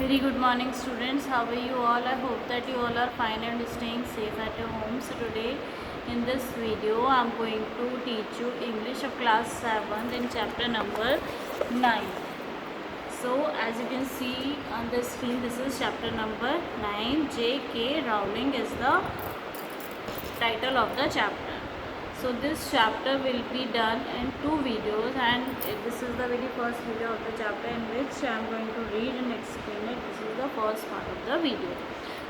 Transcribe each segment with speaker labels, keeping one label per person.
Speaker 1: Very good morning students, how are you all? I hope that you all are fine and staying safe at your home. So today in this video I am going to teach you English of class 7 in chapter number 9. So as you can see on the screen, this is chapter number 9. J.K. Rowling is the title of the chapter. So this chapter will be done in 2 videos, and this is the very first video of the chapter in which I am going to read and explain it. This is the first part of the video.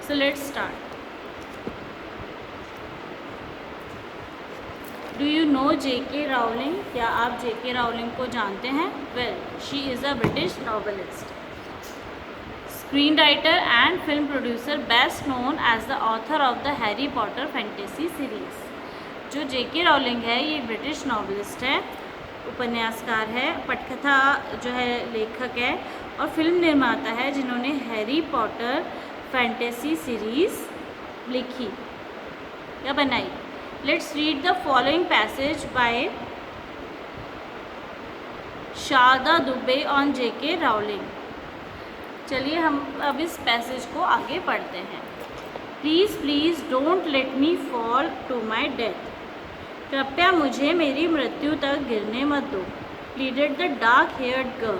Speaker 1: So let's start. Do you know J.K. Rowling? क्या आप J.K. Rowling को जानते हैं? Well, she is a British novelist, screenwriter and film producer, best known as the author of the Harry Potter fantasy series. जो J.K. Rowling है ये British novelist है, उपन्यासकार है, पटकथा जो है लेखक है और फिल्म निर्माता है जिन्होंने हैरी पॉटर फैंटेसी सीरीज़ लिखी या बनाई. Let's read the following passage by Sharda Dubey on J.K. Rowling. चलिए हम अब इस पैसेज को आगे पढ़ते हैं. Please please don't let me fall to my death. कृपया मुझे मेरी मृत्यु तक गिरने मत दो. Pleaded the dark haired girl.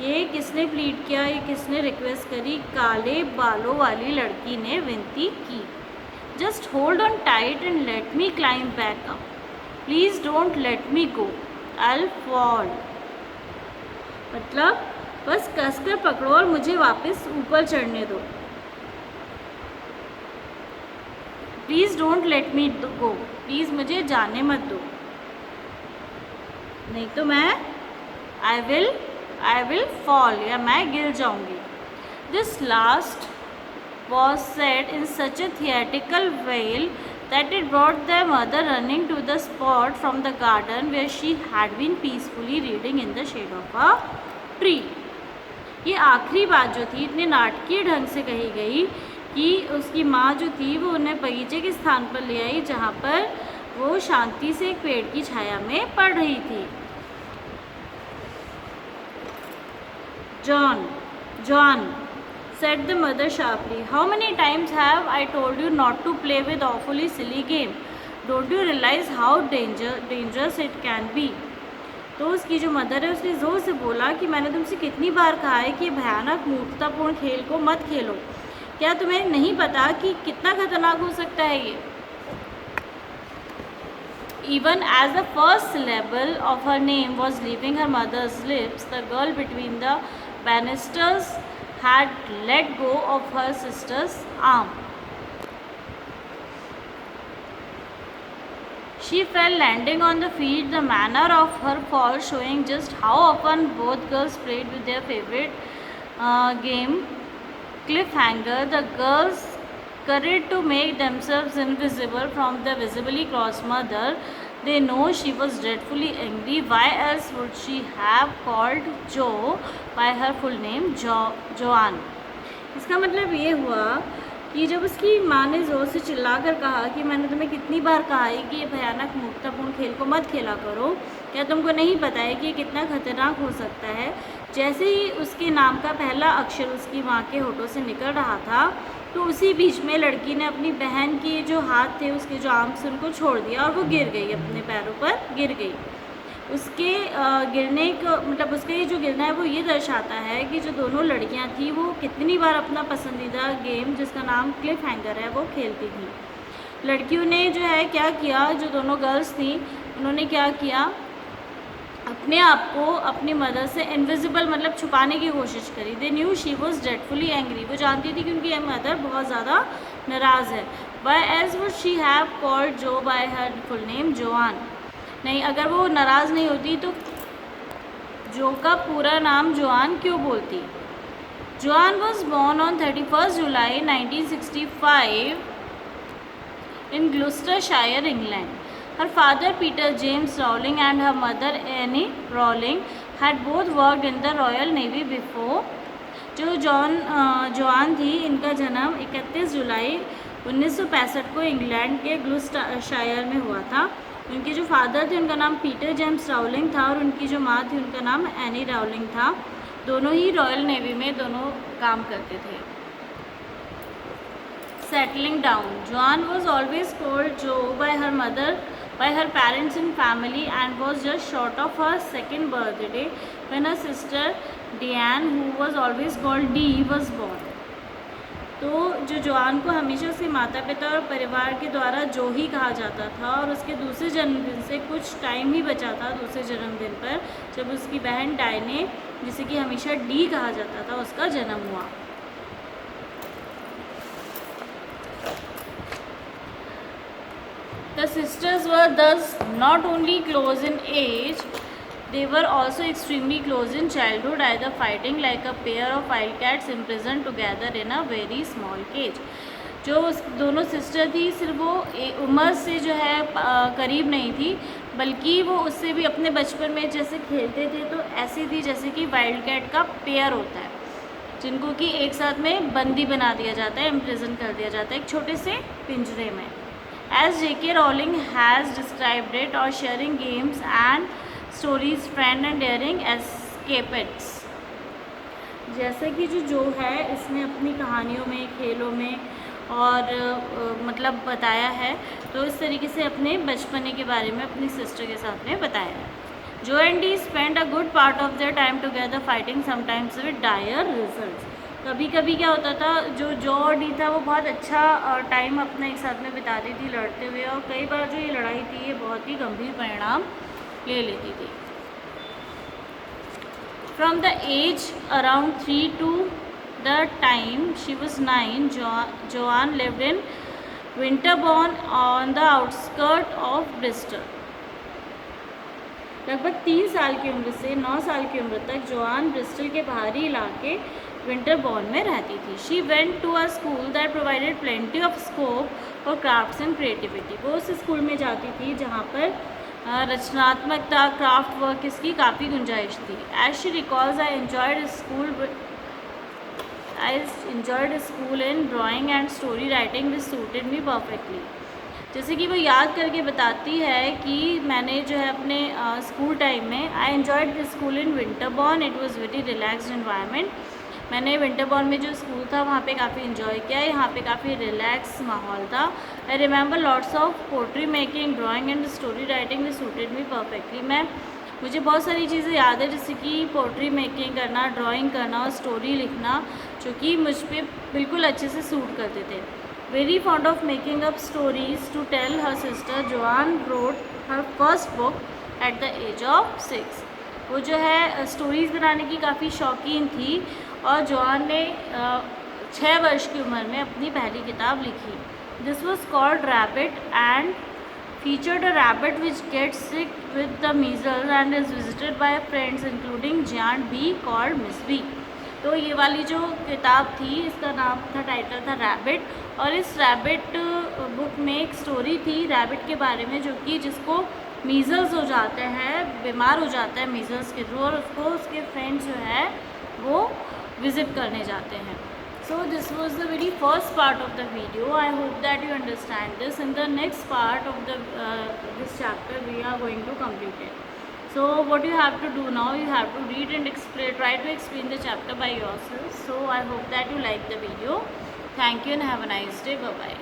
Speaker 1: ये किसने प्लीड किया, ये किसने रिक्वेस्ट करी? काले बालों वाली लड़की ने विनती की. Just hold on tight and let me climb back up. Please don't let me go, I will fall. मतलब बस कसकर पकड़ो और मुझे वापस ऊपर चढ़ने दो. Please don't let me go, please मुझे जाने मत दो, नहीं तो मैं आई विल फॉल या मैं गिर जाऊंगी. This last was said in such a theatrical wail that it brought the mother running to the spot from the garden where she had been peacefully reading in the shade of a tree. ये आखिरी बात जो थी इतने नाटकीय ढंग से कही गई कि उसकी माँ जो थी वो उन्हें बगीचे के स्थान पर ले आई जहाँ पर वो शांति से एक पेड़ की छाया में पढ़ रही थी. John, said the mother sharply. How many times have I told you not to play with awfully silly game? Don't you realize how dangerous it can be? तो उसकी जो मदर है उसने ज़ोर से बोला कि मैंने तुमसे कितनी बार कहा है कि भयानक मूर्खतापूर्ण खेल को मत खेलो. क्या तुम्हें नहीं पता कि कितना खतरनाक हो सकता है ये? Even as the first syllable of her name was leaving her mother's lips, the girl between the banisters had let go of her sister's arm. She fell, landing on the feet, the manner of her fall showing just how often both girls played with their favorite game, cliffhanger. The girls scurried to make themselves invisible from the visibly cross mother. They know she was dreadfully angry. Why else would she have called Jo by her full name, Joanne? इसका मतलब ये हुआ कि जब उसकी माँ ने ज़ोर से चिल्लाकर कहा कि मैंने तुम्हें कितनी बार कहा है कि ये भयानक मूर्खतापूर्ण खेल को मत खेला करो, क्या तुमको नहीं पता है कि ये कितना खतरनाक हो सकता है? जैसे ही उसके नाम का पहला अक्षर उसकी माँ के होठों से निकल रहा था तो उसी बीच में लड़की ने अपनी बहन के जो हाथ थे, उसके जो आर्म्स थे, उनको छोड़ दिया और वो गिर गई, अपने पैरों पर गिर गई. उसके गिरने का मतलब उसका ये जो गिरना है वो ये दर्शाता है कि जो दोनों लड़कियां थी वो कितनी बार अपना पसंदीदा गेम जिसका नाम क्लिफ हैंगर है वो खेलती थी. लड़कियों ने जो है क्या किया, जो दोनों गर्ल्स थी उन्होंने क्या किया, अपने आप को अपनी मदर से इनविजिबल मतलब छुपाने की कोशिश करी. They knew she was dreadfully angry. वो जानती थी कि उनकी मदर बहुत ज़्यादा नाराज़ है. Why else would she have called Joe by her full name, Joanne. नहीं, अगर वो नाराज़ नहीं होती तो जो का पूरा नाम जोआन क्यों बोलती? Joanne was born on 31 July 1965 in Gloucestershire, England. Her father, Peter James Rowling, and her mother, Annie Rowling, had both worked in the Royal Navy before. जो जोआन थी, इनका जन्म 31 जुलाई 1965 को इंग्लैंड के ग्लूस्टरशायर में हुआ था. उनके जो फादर थे उनका नाम पीटर जेम्स राउलिंग था और उनकी जो माँ थी उनका नाम एनी राउलिंग था. दोनों ही रॉयल नेवी में दोनों काम करते थे। Settling down. Joan was always called Jo by her mother, by her parents and family, and was just short of her second birthday when her sister Diane, who was always called Dee, was born. तो जो Joan को हमेशा से माता पिता और परिवार के द्वारा जो ही कहा जाता था, और उसके दूसरे जन्मदिन से कुछ टाइम ही बचा था दूसरे जन्मदिन पर, जब उसकी बहन डायने, जिसे कि हमेशा डी कहा जाता था, उसका जन्म हुआ। The sisters were thus not only close in age, they were also extremely close in childhood, either fighting like a pair of wildcats imprisoned together in a very small cage. जो दोनों sister थी, सिर्फ वो उम्र से जो है करीब नहीं थी, बल्कि वो उससे भी अपने बचपन में जैसे खेलते थे तो ऐसी थी जैसे कि वाइल्ड कैट का पेयर होता है, जिनको कि एक साथ में बंदी बना दिया जाता है, इम्प्रिजन कर दिया जाता है एक छोटे से पिंजरे में। As J.K. Rowling has described it, or sharing games and stories, friend and daring escapades. जैसे कि जो है इसने अपनी कहानियों में, खेलों में और मतलब बताया है, तो इस तरीके से अपने बचपने के बारे में अपनी सिस्टर के साथ में बताया है। Jo and Di spend a good part of their time together fighting sometimes with dire results. कभी कभी क्या होता था, जो और डी था वो बहुत अच्छा टाइम अपना एक साथ में बिताती थी लड़ते हुए, और कई बार जो ये लड़ाई थी ये बहुत ही गंभीर परिणाम ले लेती थी। From the age around 3 to the time she was 9, Joan lived in Winterbourne on the outskirts of Bristol. लगभग 3 साल की उम्र से 9 साल की उम्र तक जोआन ब्रिस्टल के बाहरी इलाके विंटरबॉर्न में रहती थी। She went to a school that provided plenty of scope for crafts and creativity. वो उस स्कूल में जाती थी जहाँ पर रचनात्मकता, क्राफ्ट वर्क, इसकी काफ़ी गुंजाइश थी। As she recalls, I enjoyed school in drawing and story writing which suited me perfectly। जैसे कि वो याद करके बताती है कि मैंने जो है अपने स्कूल टाइम में, I enjoyed the school in Winterbourne, it was very relaxed environment. मैंने विंटरबॉर्न में जो स्कूल था वहाँ पे काफ़ी इन्जॉय किया, यहाँ पे काफ़ी रिलैक्स माहौल था। I remember lots of pottery making, drawing and story writing which suited me perfectly. मुझे बहुत सारी चीज़ें याद है, जैसे कि पोट्री मेकिंग करना, ड्राइंग करना और स्टोरी लिखना, जो कि मुझ पर बिल्कुल अच्छे से सूट करते थे। Very fond of making up stories to tell her sister, Joan wrote her first book at the age of 6। वो जो है स्टोरीज़ बनाने की काफ़ी शौकीन थी, और जोआन ने 6 वर्ष की उम्र में अपनी पहली किताब लिखी। This was called rabbit and featured a rabbit which gets sick with the measles and is visited by friends including giant bee called Miss Bee। तो ये वाली जो किताब थी इसका नाम था, टाइटल था रैबिट, और इस रैबिट बुक में एक स्टोरी थी रैबिट के बारे में, जो कि जिसको मीज़ल्स हो जाते हैं, बीमार हो जाता है मीज़ल्स के थ्रू, और उसको उसके फ्रेंड्स जो है वो विज़िट करने जाते हैं। So this was the very first part of the video. I hope that you understand this. In the next part of this chapter, we are going to complete it. So what you have to do now, you have to read and try to explain the chapter by yourself. So I hope that you like the video. Thank you and have a nice day. Bye bye.